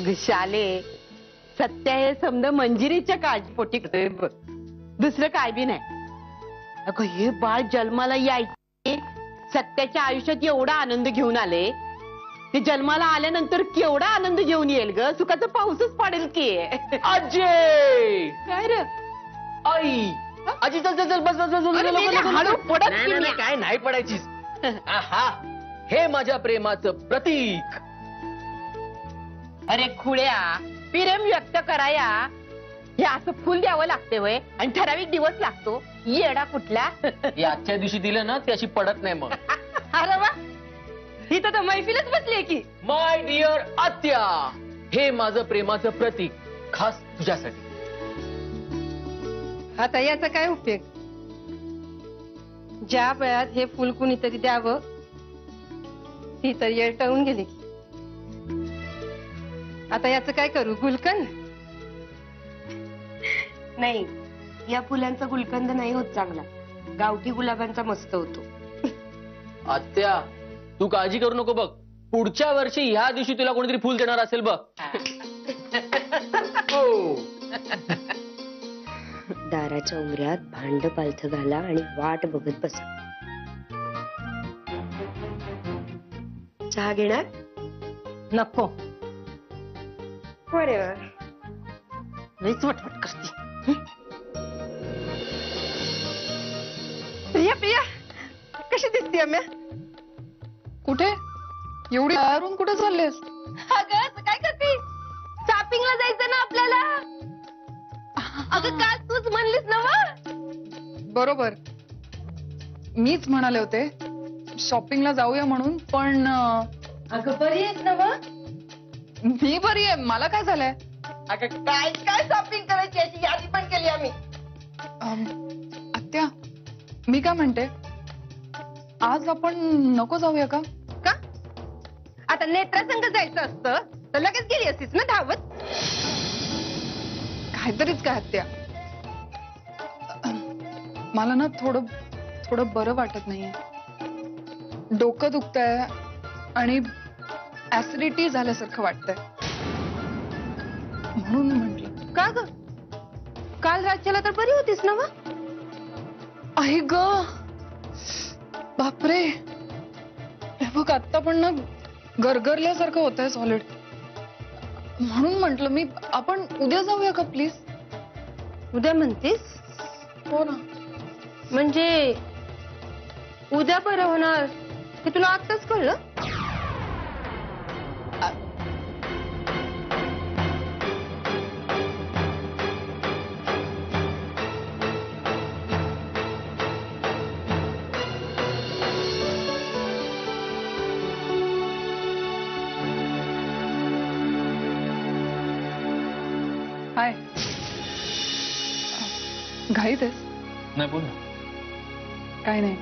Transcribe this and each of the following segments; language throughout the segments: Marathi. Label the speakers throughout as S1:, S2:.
S1: अगं शाले, सत्य हे समजा मंजिरीच्या काळजीपोटी करतोय बघ, दुसरं काय बी नाही. अगं हे बाळ जन्माला यायचे, सत्याच्या आयुष्यात एवढा आनंद घेऊन आले, ते जन्माला आल्यानंतर केवढा आनंद घेऊन येईल ग, सुखाचा पाऊसच पडेल की.
S2: अजय
S1: काय रे
S2: आई आजी चल चल चल बस बस बस
S1: अरे मेल्या, हळू पडत की मी.
S2: काय नाही पडायचीस. आहा हे माझ्या प्रेमाचं प्रतीक.
S1: अरे खुळ्या, प्रेम व्यक्त कराया हे असं फुल द्यावं लागते वय, आणि ठराविक दिवस लागतो, येडा कुठला.
S2: हे आजच्या दिवशी दिलं ना ती अशी पडत नाही मग.
S1: अरे वा, ही तर मैफिलच बसली की.
S2: माय डिअर आत्या, हे माझं प्रेमाचं प्रतीक खास तुझ्यासाठी.
S3: आता याचा काय उपयोग? ज्या वेळात हे फुल कुणीतरी द्यावं, ती तर येळ टळून गेली की. आता याचं काय करू? गुलकंद?
S4: नाही, या फुलांचा गुलकंद नाही होत चांगला, गावठी गुलाबांचा मस्त होतो.
S2: आत्या तू काळजी करू नको बघ, पुढच्या वर्षी ह्या दिवशी तुला कोणीतरी फुल देणार असेल बघ. हो.
S4: दाराच्या उमऱ्यात भांड पालथ घाला आणि वाट बघत बसा. चहा घेणार?
S1: नको,
S4: बरोबर.
S1: लईच वटवट करते. प्रिया प्रिया, कशी दिसते म्या?
S5: कुठे एवढी तयारून कुठे चाललेस?
S1: अगं काय करते? शॉपिंगला जायचं ना आपल्याला. अगं काल तूच म्हणलीस ना मग.
S5: बरोबर, मीच म्हणाले होते शॉपिंगला जाऊया म्हणून, पण
S1: अगं बरी आहेस ना मग?
S5: मी बरी आहे, मला काय झालंय?
S1: अगं काय काय शॉपिंग करायची याची यादी पण केली आम्ही.
S5: आत्या, मी काय म्हणते, आज आपण नको जाऊया का?
S3: का? आता नेत्रासंग जायचं असतं तर लगेच गेली असतीस ना धावत.
S5: काहीतरीच काय आत्या, मला ना थोडं थोडं बरं वाटत नाहीये. डोकं दुखतंय आणि ऍसिडिटी झाल्यासारखं वाटतंय, म्हणून म्हटलं.
S3: का ग? काल रातच्याला तर बरी होतीस ना मग?
S5: आई ग, बापरे, हे बघ आत्ता पण ना गरगरल्यासारखं होतंय सॉलिड, म्हणून म्हटलं मी, आपण उद्या जाऊया का प्लीज?
S3: उद्या म्हणतीस?
S5: हो ना.
S3: म्हणजे उद्या बरं होणार हे तुला आत्ताच कळलं?
S5: हाय, घाईत आहेस?
S2: नाही बोल ना.
S5: काय नाही,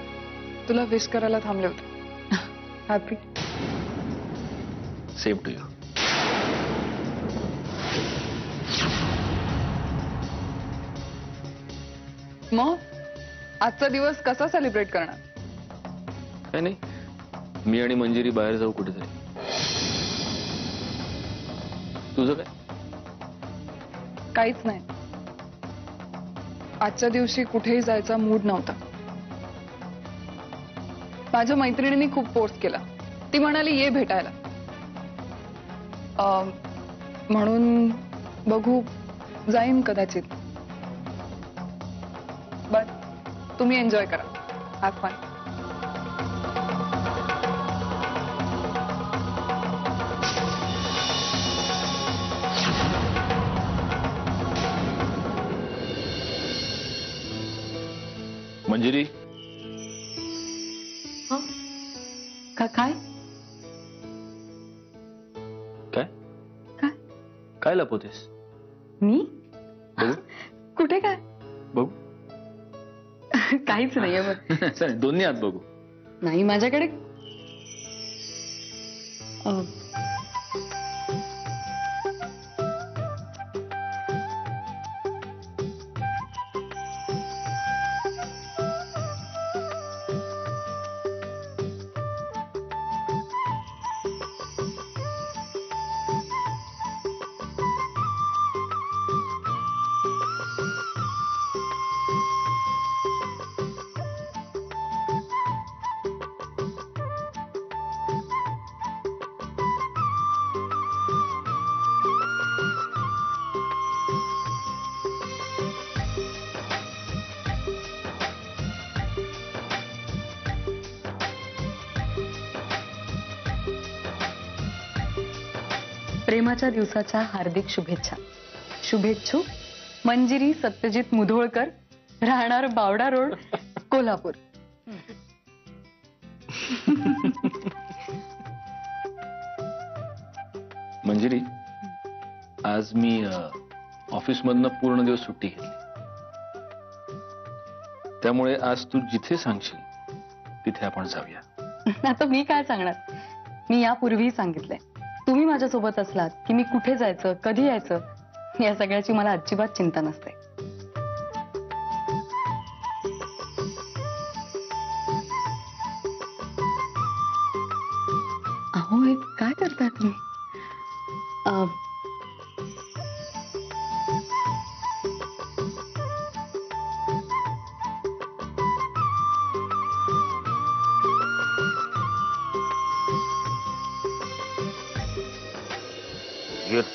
S5: तुला विश करायला थांबले होते. हॅपी.
S2: Same to you.
S5: मग आजचा दिवस कसा सेलिब्रेट करणार?
S2: काय नाही, मी आणि मंजिरी बाहेर जाऊ कुठेतरी. तुझं काय?
S5: काहीच नाही, आजच्या दिवशी कुठेही जायचा मूड नव्हता. माझ्या मैत्रिणींनी खूप फोर्स केला, ती म्हणाली ये भेटायला. म्हणून बघू, जाईन कदाचित. बट तुम्ही एन्जॉय करा, हॅव फन.
S2: मंजिरी,
S5: काय?
S2: काय
S5: काय?
S2: काय लपवतेस?
S5: मी?
S2: बघू
S5: कुठे काय?
S2: बघू.
S5: काहीच नाहीये बघ.
S2: चालेल, दोन्ही हात बघू.
S5: नाही माझ्याकडे. प्रेमाच्या दिवसाच्या हार्दिक शुभेच्छा. शुभेच्छुक मंजिरी सत्यजित मुधोळकर, राहणार बावडा रोड, कोल्हापूर.
S6: मंजिरी, आज मी ऑफिसमधनं पूर्ण दिवस सुट्टी घेतली. त्यामुळे आज तू जिथे सांगशील तिथे आपण जाऊया.
S5: आता मी काय सांगणार, मी यापूर्वी सांगितलंय, तुम्ही माझ्यासोबत असलात की मी कुठे जायचं, कधी यायचं, या सगळ्याची मला अजिबात चिंता नसते. अहो, हे काय करताय तुम्ही?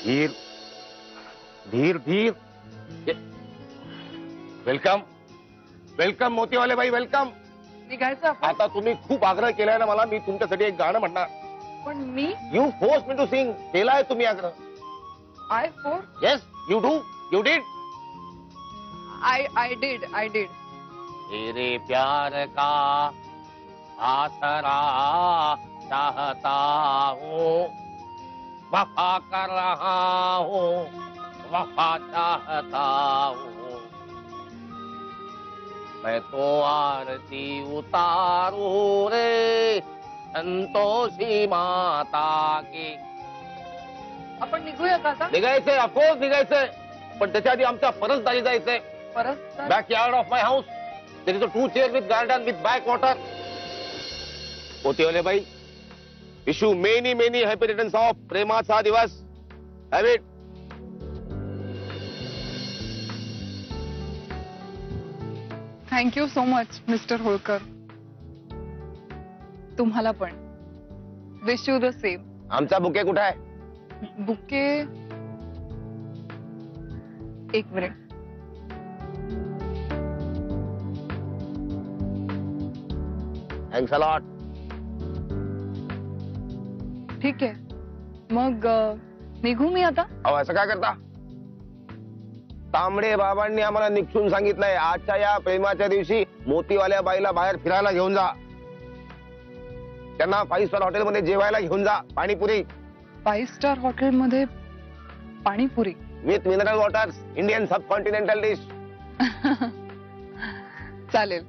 S7: धीर धीर धीर धीर. वेलकम वेलकम मोतीवाले बाई, वेलकम.
S5: निघायचं आपण?
S7: आता तुम्ही खूप आग्रह केलाय ना मला, मी तुमच्यासाठी एक गाणं म्हणणार.
S5: पण मी
S7: you force me to sing. केलाय तुम्ही आग्रह.
S5: I force
S7: yes you do, you did.
S5: I did.
S7: तेरे प्यार का आसरा चाहता हूँ, वफा कर रहा हूँ, वफा चाहता हूँ. मैं तो आरती उतारू रे संतोषी माता की.
S5: आपण निघूया का आता?
S7: निघायचंय, ऑफकोर्स निघायचंय, पण त्याच्या आधी आमच्या परसदारी जायचंय.
S5: परत
S7: backyard of my house. There is a 2 chair with garden with back water. मोतीवाले बाई, wish you many many happy returns of प्रेमाचा दिवस. Have it.
S5: Thank you so much mister Holkar. तुम्हाला पण. Wish you the same.
S7: आमचा बुके कुठे आहे?
S5: बुके, एक मिनिट.
S7: Thanks a lot.
S5: ठीक आहे, मग निघू मी आता?
S7: अहो, असं काय करता? तांबडे बाबांनी आम्हाला निक्षून सांगितलंय, आजच्या या प्रेमाच्या दिवशी मोतीवाल्या बाईला बाहेर फिरायला घेऊन जा. त्यांना 5 स्टार हॉटेलमध्ये जेवायला घेऊन जा. पाणीपुरी
S5: 5 स्टार हॉटेलमध्ये panipuri
S7: with mineral water, Indian sub continental dish.
S5: चालेल.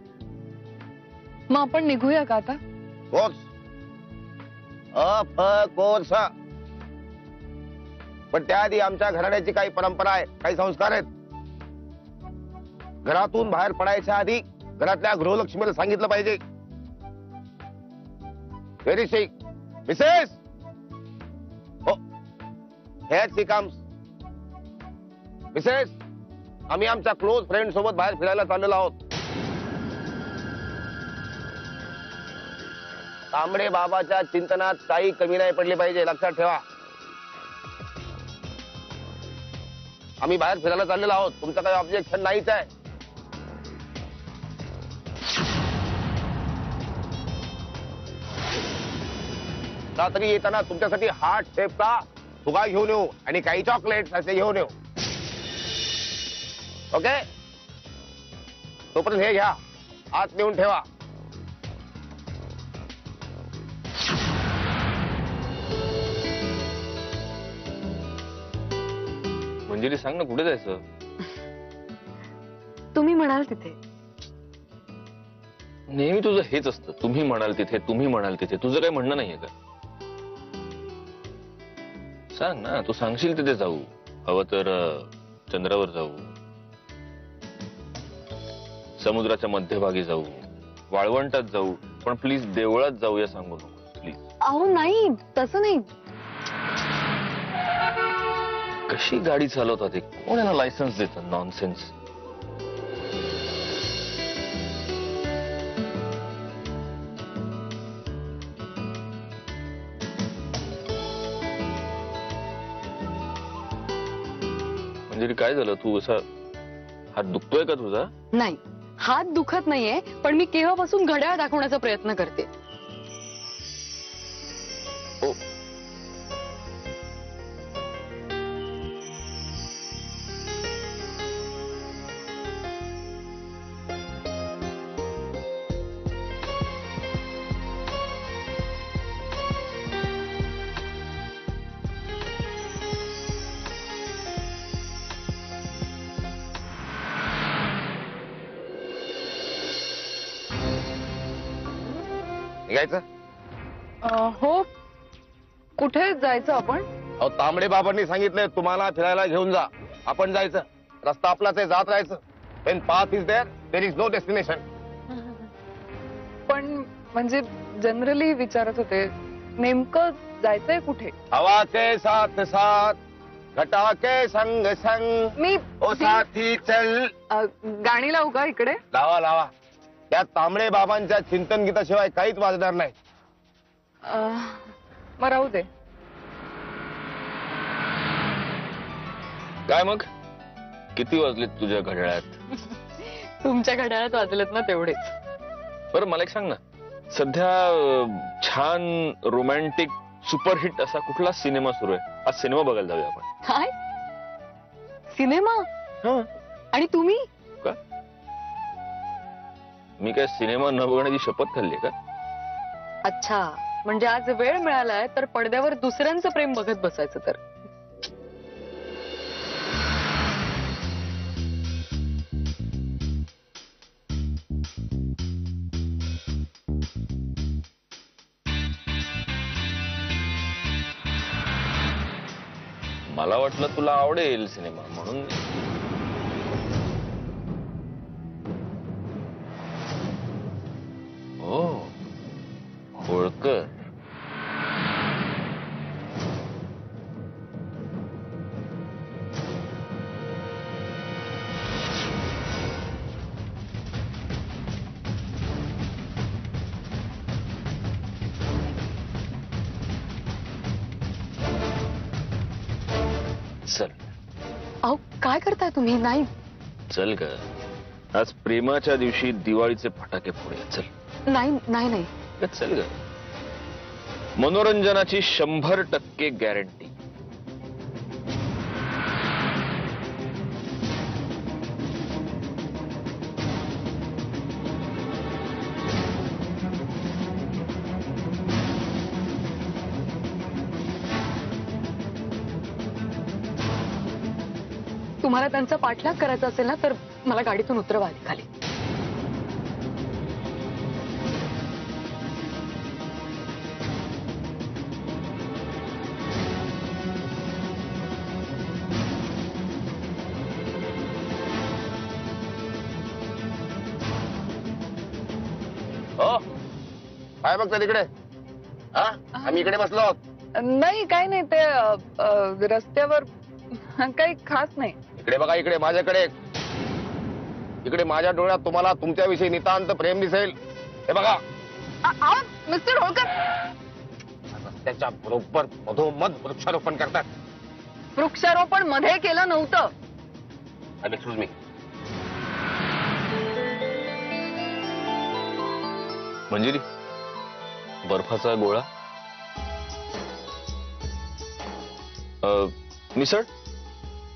S5: मग आपण निघूया का आता?
S7: Course course. पण त्याआधी आमच्या घराण्याची काही परंपरा आहे, काही संस्कार आहेत. घरातून बाहेर पडायच्या आधी घरातल्या गृहलक्ष्मीला सांगितलं पाहिजे, व्हेरी सिक मिसेस, हो हेअर शी कम्स. मिसेस, आम्ही आमच्या क्लोज फ्रेंड सोबत बाहेर फिरायला चाललेलो आहोत. तांबडे बाबाच्या चिंतनात काही कमी नाही पडली पाहिजे, लक्षात ठेवा. आम्ही बाहेर फिरायला चाललेलो आहोत, तुमचं काही ऑब्जेक्शन नाहीच आहे. रात्री येताना तुमच्यासाठी हार्ट शेपचा फुगा घेऊन येऊ आणि काही चॉकलेट्स असे घेऊन येऊ. ओके, तोपर्यंत हे घ्या, आत नेऊन ठेवा.
S6: मंजिरी, सांग ना कुठे जायचं?
S3: तुम्ही म्हणाल तिथे.
S6: नेहमी तुझं हेच असतं, तुम्ही म्हणाल तिथे, तुम्ही म्हणाल तिथे. तुझं काही म्हणणं नाहीये का? सांग ना, तू सांगशील तिथे जाऊ. हवं तर चंद्रावर जाऊ, समुद्राच्या मध्यभागी जाऊ, वाळवंटात जाऊ, पण प्लीज देवळात जाऊया सांगू नको प्लीज.
S3: अहो नाही, तसं नाही.
S6: कशी गाडी चालवतात ते? कोण यांना लायसन्स देतं? नॉनसेन्स. म्हणजे काय झालं? तू असा हात दुखतोय का तुझा?
S3: नाही, हात दुखत नाहीये, पण मी केव्हापासून घड्याळ दाखवण्याचा प्रयत्न करते.
S7: निघायचं?
S5: हो. कुठे जायचं आपण?
S7: अहो तांबडे बाबांनी सांगितलंय तुम्हाला फिरायला घेऊन जा. आपण जायचं. रस्ता आपलाच आहे, जात राहायचं. When path is there, there is no destination.
S5: पण म्हणजे जनरली विचारत होते, नेमकं जायचंय कुठे?
S7: हवा के साथ साथ, घटा के संग संग,
S5: मी
S7: ओ साथी चल.
S5: गाणी लावू का इकडे?
S7: लावा लावा. त्या तांबडे बाबांच्या चिंतन गीताशिवाय काहीच वाजणार नाही.
S5: मग राहू दे.
S6: काय मग किती वाजलेत तुझ्या घड्याळात?
S5: तुमच्या घड्याळात वाजलेत ना तेवढेच.
S6: बरं मला एक सांग ना, सध्या छान रोमॅन्टिक सुपरहिट असा कुठला सिनेमा सुरू आहे? आज सिनेमा बघायला जाऊया आपण.
S5: काय सिनेमा?
S6: हं.
S5: आणि तुम्ही?
S6: का मी काय सिनेमा न बघण्याची शपथ खाल्ली का?
S5: अच्छा, म्हणजे आज वेळ मिळालाय तर पडद्यावर दुसऱ्यांचं प्रेम बघत बसायचं तर.
S6: मला वाटलं तुला आवडेल सिनेमा म्हणून. हो, होळकर. चल
S5: अहो काय करताय तुम्ही? नाही.
S6: चल ग, आज प्रेमाच्या दिवशी दिवाळीचे फटाके फोडूया. चल.
S5: नाही नाही नाही.
S6: चल ग, मनोरंजनाची 100% गॅरंटी.
S5: तुम्हाला त्यांचा पाठलाग करायचा असेल ना तर मला गाडीतून उतरवा आधी खाली.
S7: हो काय बघता तिकडे? हा, आम्ही इकडे बसलो आहोत.
S5: नाही काय नाही, ते रस्त्यावर काही खास नाही.
S7: इकडे बघा, इकडे माझ्याकडे. इकडे माझ्या डोळ्यात तुम्हाला तुमच्याविषयी नितांत प्रेम दिसेल. हे बघा.
S5: मिस्टर होळकर,
S7: रस्त्याच्या बरोबर मधोमध वृक्षारोपण करतात.
S5: वृक्षारोपण मध्ये केलं नव्हतं.
S7: Excuse me.
S6: मंजिरी, बर्फाचा गोळा. मिसळ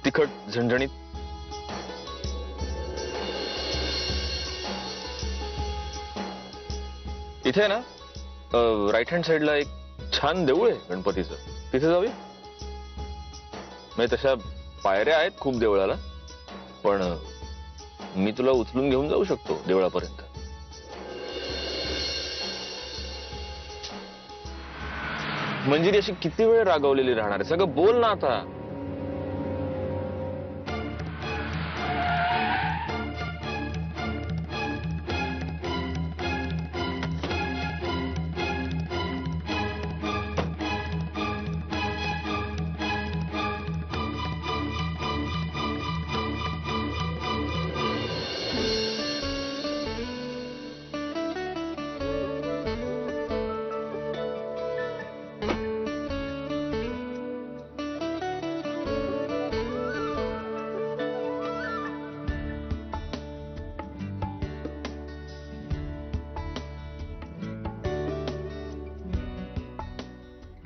S6: तिखट झणझणीत. इथे ना राईट हँड साइडला एक छान देऊळ आहे गणपतीचं, तिथे जाऊया. म्हणजे तशा पायऱ्या आहेत खूप देवळाला, पण मी तुला उचलून घेऊन जाऊ शकतो देवळापर्यंत. मंजिरी अशी किती वेळ रागावलेली राहणार आहे? सगळं बोल ना आता.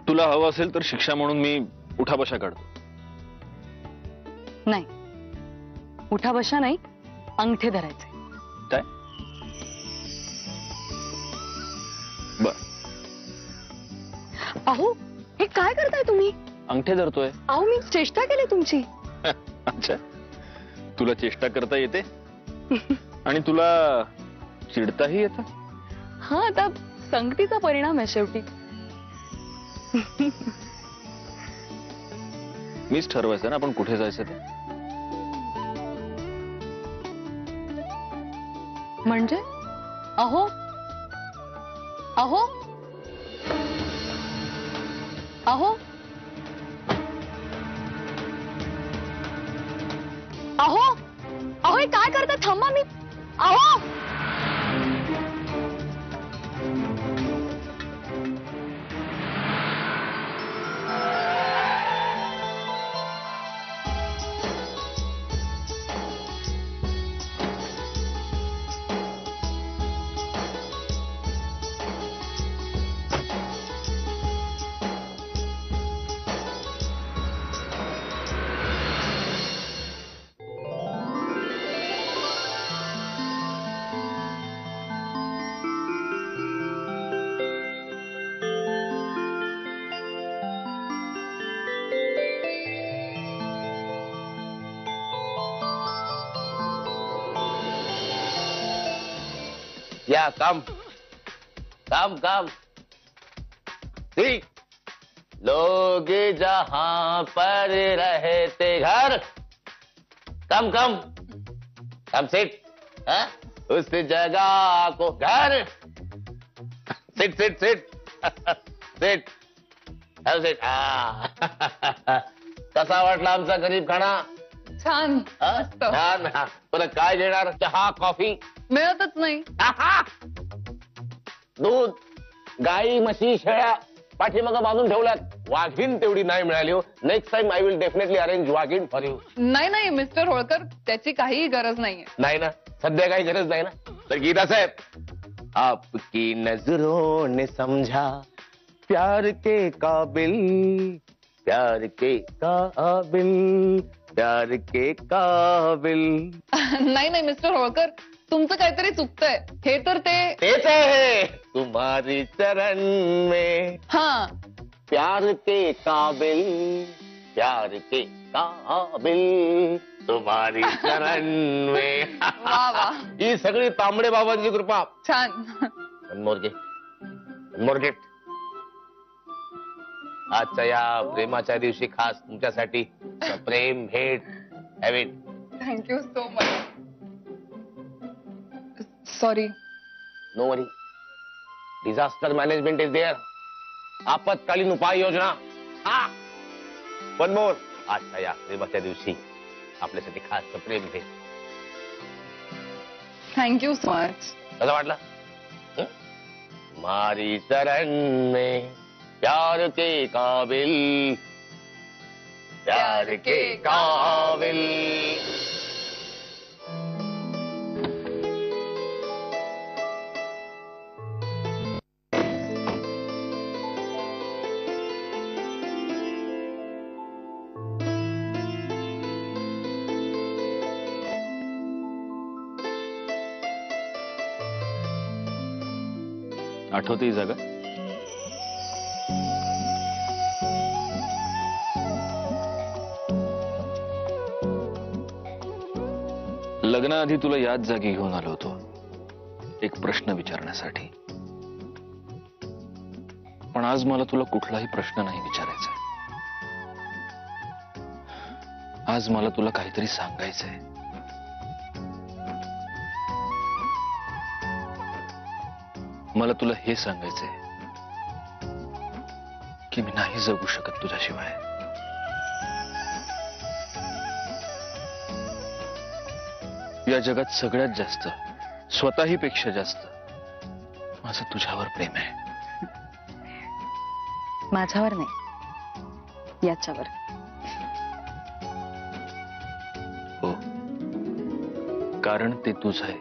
S6: तुला हवं असेल तर शिक्षा म्हणून मी उठाबशा काढतो.
S5: नाही, उठा बशा नाही, अंगठे धरायचे.
S6: काय? बर.
S5: अहो हे काय करताय तुम्ही?
S6: अंगठे धरतोय.
S5: अहो मी चेष्टा केली तुमची.
S6: अच्छा, तुला चेष्टा करता येते आणि तुला चिडताही येतं.
S5: हा, आता संगतीचा परिणाम आहे शेवटी.
S6: मीच ठरवायचं ना आपण कुठे जायचं ते.
S5: म्हणजे अहो अहो अहो अहो अहो हे काय करता? थांबा. मी अहो
S7: या काम काम काम ठीक. लोग जहां पर रहते घर कम कम कम सिट. उस जगह को घर. Sit sit sit sit sit. कसा वाटला आमचा गरीब खाना?
S5: छान.
S7: हा?
S5: मस्त.
S7: छान. तुला काय देणार? चहा कॉफी?
S5: मिळतच नाही.
S7: दूध गाई म्हशी शेळ्या पाठीमागं बांधून ठेवल्यात. वाघीण तेवढी नाही मिळाली हो. Next time I will definitely arrange वाघीण फॉर यू.
S5: नाही नाही मिस्टर होळकर, त्याची काहीही गरज नाहीये.
S7: नाही ना, सध्या काही गरज नाही ना. तर गीता साहेब, आपकी नजरों ने समझा प्यार के काबिल, प्यार के काबिल, प्यार के काबिल.
S5: नाही नाही मिस्टर होळकर, तुमचं काहीतरी चुकतंय. हे तर
S7: तेच आहे. तुम्हारी चरण में
S5: हा
S7: प्यार के काबिल, प्यार के काबिल, तुम्हारी चरण में.
S5: वा वा.
S7: ही सगळी तांबडे बाबांची कृपा.
S5: छान.
S7: मोरगेट आजच्या या प्रेमाच्या दिवशी खास तुमच्यासाठी प्रेम भेट. Have it.
S5: Thank you so much. Sorry.
S7: No worry. Disaster management is there. आपत्कालीन उपाय योजना. One more. आजच्या या प्रेमाच्या दिवशी आपल्यासाठी खास प्रेम भेट.
S5: Thank you so much.
S7: कसं वाटलं? तुम्हारी चरण में प्यार के काबिल, प्यार के काबिल.
S6: आठवते ही जागा? लग्नाआधी तुला याच जागी घेऊन आलो होतो एक प्रश्न विचारण्यासाठी. पण आज मला तुला कुठलाही प्रश्न नाही विचारायचा. आज मला तुला काहीतरी सांगायचंय. मला तुला हे सांगायचंय की मी नाही जगू शकत तुझ्याशिवाय. या जगात सगळ्यात जास्त, स्वतःही पेक्षा जास्त माझं तुझ्यावर प्रेम आहे.
S5: माझ्यावर नाही, याच्यावर.
S6: हो, कारण ते तुझं आहे.